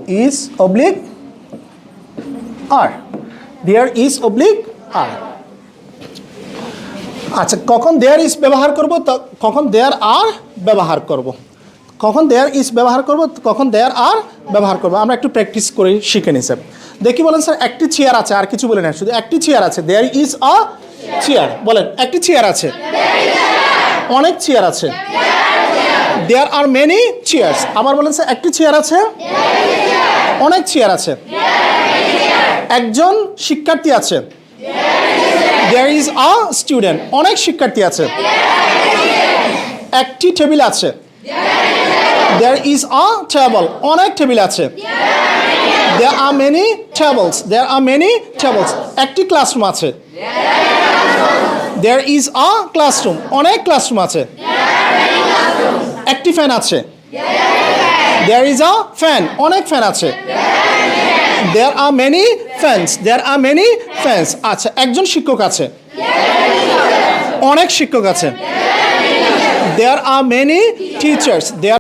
is oblique are. There is oblique are. আচ্ছা, কখন there is ব্যবহার করব, কখন there are ব্যবহার করব, কখন there is ব্যবহার করব, কখন there are ব্যবহার করব, আমরা একটু প্র্যাকটিস করে শিখে নিছি। দেখি বলেন স্যার, একটি চেয়ার আছে, আর কিছু বলেন না, শুধু একটি চেয়ার আছে। there is a চেয়ার, বলেন একটি চেয়ার আছে, অনেক চেয়ার আছে, there are many chairs। আবার বলেন স্যার, একটি চেয়ার আছে, অনেক চেয়ার আছে, একজন শিক্ষার্থী আছে, there is a student, অনেক শিক্ষার্থী আছে, একটি টেবিল আছে, there is a table, অনেক টেবিল আছে, there are many tables, there are many tables, একটি ক্লাসরুম আছে, there is a classroom, অনেক ক্লাসরুম আছে, একটি ফ্যান আছে, there is a fan, অনেক ফ্যান আছে, there are many fans, there are many fans। আচ্ছা, একজন শিক্ষক আছে, অনেক শিক্ষক আছে, there are many teachers, there